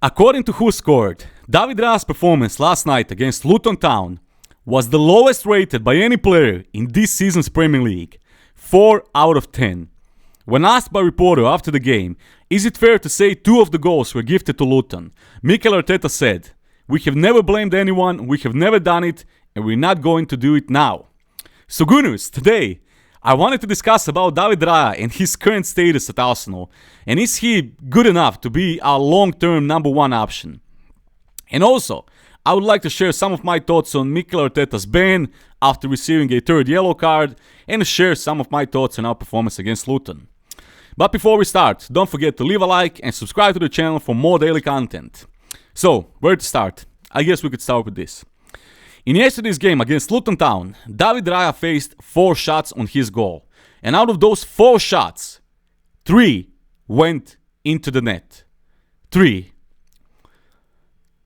According to Who Scored, David Raya's performance last night against Luton Town was the lowest rated by any player in this season's Premier League, 4 out of 10. When asked by a reporter after the game, is it fair to say 2 of the goals were gifted to Luton, Mikel Arteta said, "We have never blamed anyone, we have never done it, and we're not going to do it now." So Gunners, today, I wanted to discuss about David Raya and his current status at Arsenal, and is he good enough to be our long-term number one option? And also, I would like to share some of my thoughts on Mikel Arteta's ban after receiving a third yellow card, and share some of my thoughts on our performance against Luton. But before we start, don't forget to leave a like and subscribe to the channel for more daily content. So, where to start? I guess we could start with this. In yesterday's game against Luton Town, David Raya faced 4 shots on his goal. And out of those 4 shots, 3 went into the net. 3.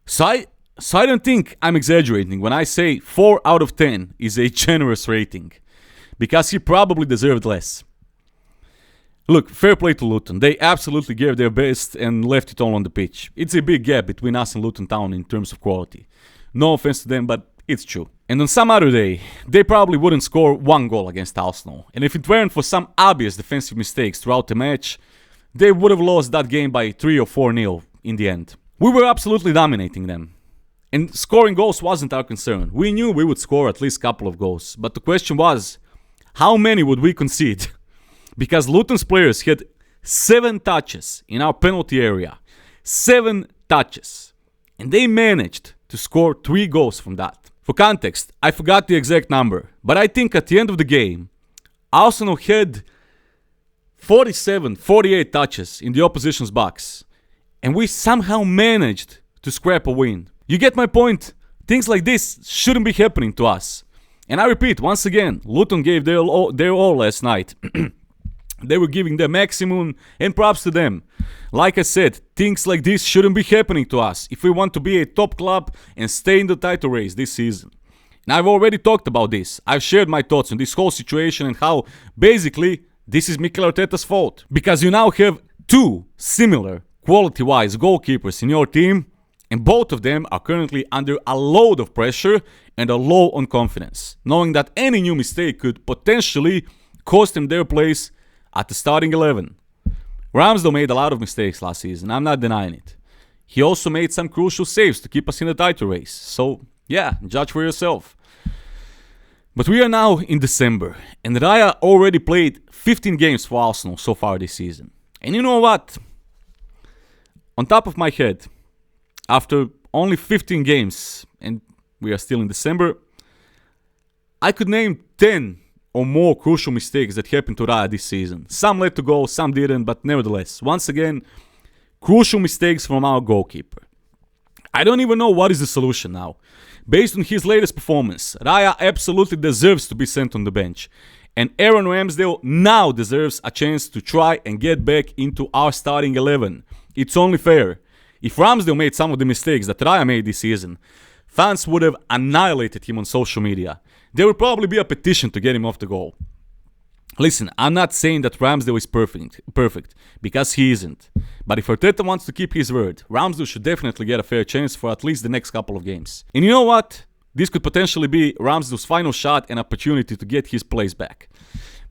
So I don't think I'm exaggerating when I say 4 out of 10 is a generous rating. Because he probably deserved less. Look, fair play to Luton. They absolutely gave their best and left it all on the pitch. It's a big gap between us and Luton Town in terms of quality. No offense to them, but it's true. And on some other day, they probably wouldn't score 1 goal against Arsenal. And if it weren't for some obvious defensive mistakes throughout the match, they would have lost that game by 3 or 4-0 in the end. We were absolutely dominating them. And scoring goals wasn't our concern. We knew we would score at least a couple of goals. But the question was, how many would we concede? Because Luton's players had 7 touches in our penalty area. 7 touches. And they managed to score 3 goals from that. For context, I forgot the exact number, but I think at the end of the game, Arsenal had 47, 48 touches in the opposition's box. And we somehow managed to scrap a win. You get my point? Things like this shouldn't be happening to us. And I repeat, once again, Luton gave their all last night. They were giving their maximum, and props to them. Like I said, things like this shouldn't be happening to us if we want to be a top club and stay in the title race this season. And I've already talked about this. I've shared my thoughts on this whole situation and how, basically, this is Mikel Arteta's fault. Because you now have 2 similar, quality-wise goalkeepers in your team, and both of them are currently under a load of pressure and a low on confidence, knowing that any new mistake could potentially cost them their place at the starting 11. Ramsdale made a lot of mistakes last season, I'm not denying it. He also made some crucial saves to keep us in the title race, so yeah, judge for yourself. But we are now in December, and Raya already played 15 games for Arsenal so far this season. And you know what? On top of my head, after only 15 games, and we are still in December, I could name 10 or more crucial mistakes that happened to Raya this season. Some led to goals, some didn't, but nevertheless, once again, crucial mistakes from our goalkeeper. I don't even know what is the solution now. Based on his latest performance, Raya absolutely deserves to be sent on the bench. And Aaron Ramsdale now deserves a chance to try and get back into our starting 11. It's only fair. If Ramsdale made some of the mistakes that Raya made this season, fans would have annihilated him on social media. There would probably be a petition to get him off the goal. Listen, I'm not saying that Ramsdale is perfect, because he isn't. But if Arteta wants to keep his word, Ramsdale should definitely get a fair chance for at least the next couple of games. And you know what? This could potentially be Ramsdale's final shot and opportunity to get his place back.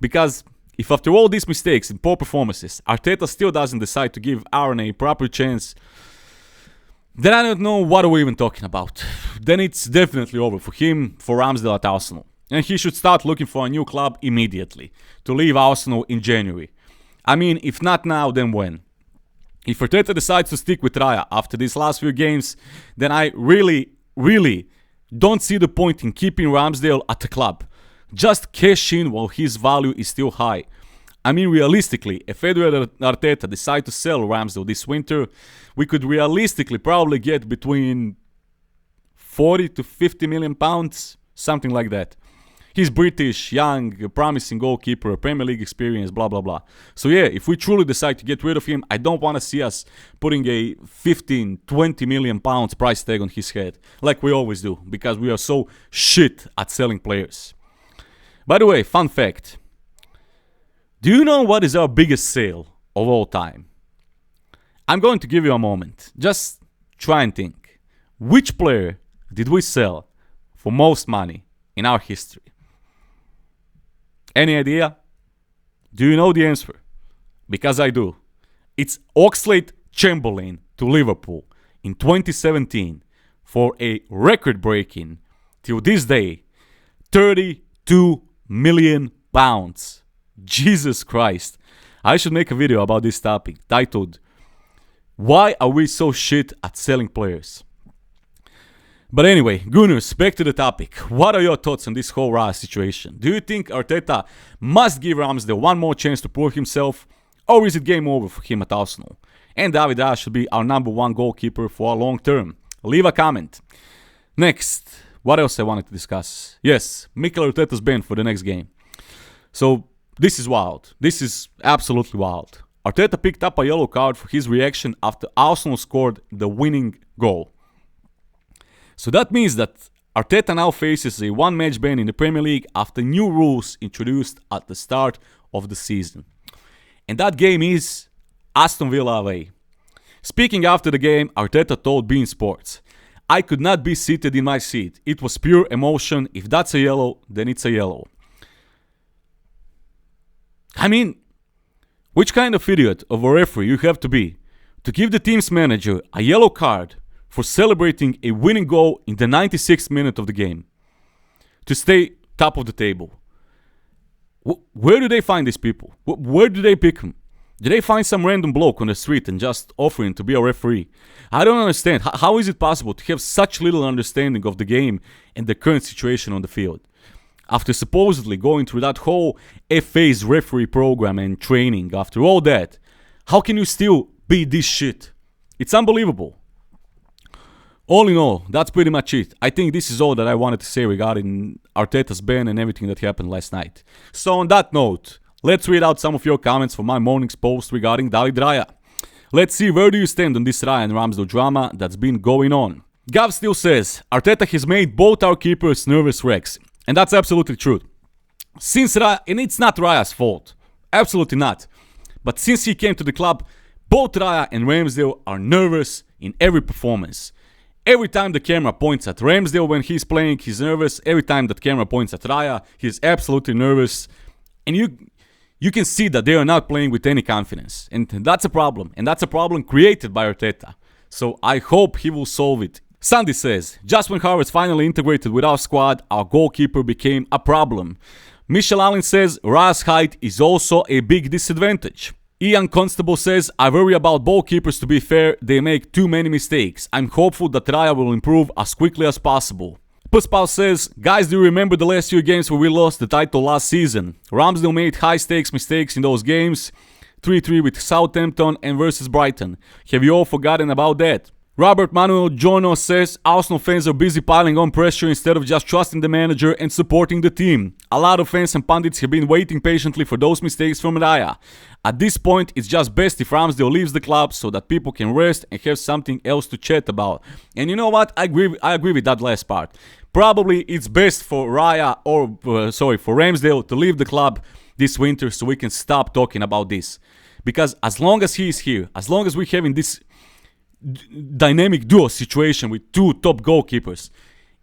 Because if after all these mistakes and poor performances, Arteta still doesn't decide to give Aaron a proper chance, then I don't know what we're even talking about. Then it's definitely over for him, for Ramsdale at Arsenal. And he should start looking for a new club immediately, to leave Arsenal in January. I mean, if not now, then when? If Arteta decides to stick with Raya after these last few games, then I really don't see the point in keeping Ramsdale at the club. Just cash in while his value is still high. I mean, realistically, if Edward Arteta decide to sell Ramsdale this winter, we could realistically probably get between 40 to 50 million pounds, something like that. He's British, young, promising goalkeeper, Premier League experience, blah, blah, blah. So yeah, if we truly decide to get rid of him, I don't want to see us putting a 15, 20 million pounds price tag on his head, like we always do, because we are so shit at selling players. By the way, fun fact. Do you know what is our biggest sale of all time? I'm going to give you a moment. Just try and think. Which player did we sell for most money in our history? Any idea? Do you know the answer? Because I do. It's Oxlade-Chamberlain to Liverpool in 2017 for a record-breaking, till this day, £32 million. Jesus Christ. I should make a video about this topic titled, "Why are we so shit at selling players?" But anyway, Gunners, back to the topic. What are your thoughts on this whole Raya situation? Do you think Arteta must give Ramsdale one more chance to prove himself? Or is it game over for him at Arsenal? And David Raya should be our number one goalkeeper for a long term? Leave a comment. Next, what else I wanted to discuss? Yes, Mikel Arteta's banned for the next game. So, this is wild. This is absolutely wild. Arteta picked up a yellow card for his reaction after Arsenal scored the winning goal. So that means that Arteta now faces a one-match ban in the Premier League after new rules introduced at the start of the season. And that game is Aston Villa away. Speaking after the game, Arteta told beIN Sports, "I could not be seated in my seat. It was pure emotion. If that's a yellow, then it's a yellow." I mean, which kind of idiot of a referee you have to be to give the team's manager a yellow card for celebrating a winning goal in the 96th minute of the game to stay top of the table? Where do they find these people? Where do they pick them? Do they find some random bloke on the street and just offer him to be a referee? I don't understand. How is it possible to have such little understanding of the game and the current situation on the field? After supposedly going through that whole FA's referee program and training, after all that, how can you still be this shit? It's unbelievable. All in all, that's pretty much it. I think this is all that I wanted to say regarding Arteta's ban and everything that happened last night. So on that note, let's read out some of your comments for my morning's post regarding David Raya. Let's see, where do you stand on this Raya and Ramsdale drama that's been going on? Gav still says, Arteta has made both our keepers nervous wrecks. And that's absolutely true. Since Raya, and it's not Raya's fault. Absolutely not. But since he came to the club, both Raya and Ramsdale are nervous in every performance. Every time the camera points at Ramsdale when he's playing, he's nervous. Every time that camera points at Raya, he's absolutely nervous. And you can see that they are not playing with any confidence. And that's a problem. And that's a problem created by Arteta. So I hope he will solve it. Sandy says, just when havertz finally integrated with our squad, our goalkeeper became a problem. Michelle Allen says, Raya's height is also a big disadvantage. Ian Constable says, I worry about ball keepers. To be fair, they make too many mistakes. I'm hopeful that Raya will improve as quickly as possible. Puspal says, guys, do you remember the last few games where we lost the title last season? Ramsdale made high stakes mistakes in those games. 3-3 with Southampton and versus Brighton. Have you all forgotten about that? Robert Manuel Jono says, Arsenal fans are busy piling on pressure instead of just trusting the manager and supporting the team. A lot of fans and pundits have been waiting patiently for those mistakes from Raya. At this point, it's just best if Ramsdale leaves the club so that people can rest and have something else to chat about. And you know what? I agree with that last part. Probably it's best for Raya for Ramsdale to leave the club this winter so we can stop talking about this. Because as long as he is here, as long as we're having this dynamic duo situation with two top goalkeepers,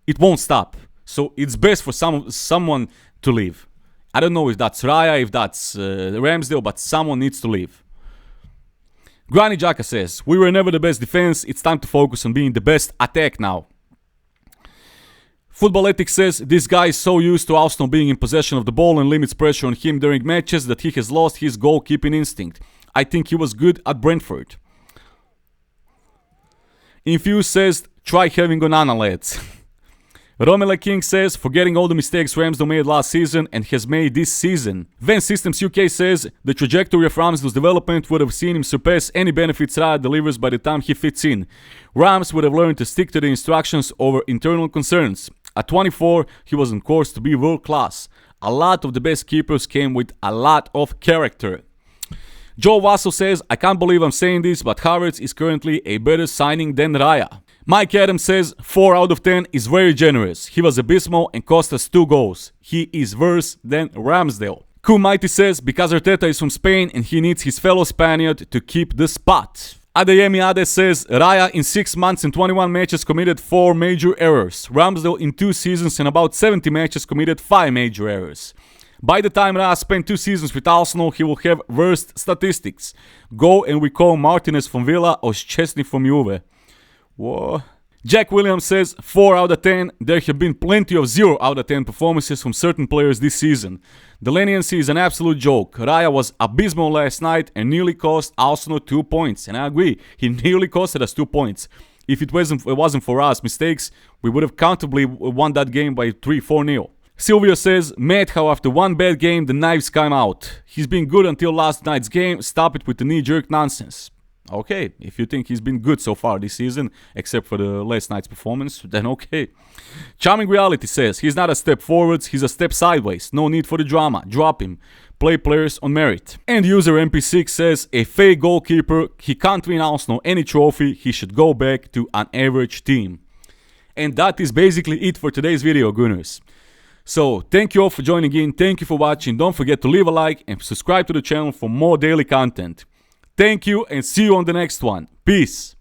it won't stop. So it's best for someone to leave. I don't know if that's Raya, if that's Ramsdale, but someone needs to leave. Granny Jaka says, we were never the best defense, it's time to focus on being the best attack now. Football Ethics says, this guy is so used to Arsenal being in possession of the ball and limits pressure on him during matches that he has lost his goalkeeping instinct. I think he was good at Brentford. Infuse says, try having Onana, lads. Romela King says, forgetting all the mistakes Ramsdale made last season and has made this season. Van Systems UK says, the trajectory of Ramsdale's development would have seen him surpass any benefits Raya delivers by the time he fits in. Rams would have learned to stick to the instructions over internal concerns. At 24, he was on course to be world class. A lot of the best keepers came with a lot of character. Joe Vasso says, I can't believe I'm saying this, but Havertz is currently a better signing than Raya. Mike Adams says, 4 out of 10 is very generous. He was abysmal and cost us 2 goals. He is worse than Ramsdale. Mighty says, because Arteta is from Spain and he needs his fellow Spaniard to keep the spot. Adeyemi Ade says, Raya in 6 months and 21 matches committed 4 major errors. Ramsdale in 2 seasons and about 70 matches committed 5 major errors. By the time Raya spent 2 seasons with Arsenal, he will have worst statistics. Go and recall Martinez from Villa or Szczesny from Juve. Whoa. Jack Williams says 4 out of 10. There have been plenty of 0 out of 10 performances from certain players this season. The leniency is an absolute joke. Raya was abysmal last night and nearly cost Arsenal 2 points. And I agree, he nearly costed us 2 points. If it wasn't for us mistakes, we would have comfortably won that game by 3-4-0. Silvio says, mad how after one bad game the knives come out. He's been good until last night's game. Stop it with the knee-jerk nonsense. Okay, if you think he's been good so far this season, except for the last night's performance, then okay. Charming Reality says, he's not a step forwards, he's a step sideways. No need for the drama. Drop him. Play players on merit. And user MP6 says, a fake goalkeeper, he can't win Arsenal any trophy, he should go back to an average team. And that is basically it for today's video, Gunners. So, thank you all for joining in, thank you for watching, don't forget to leave a like and subscribe to the channel for more daily content. Thank you and see you on the next one. Peace.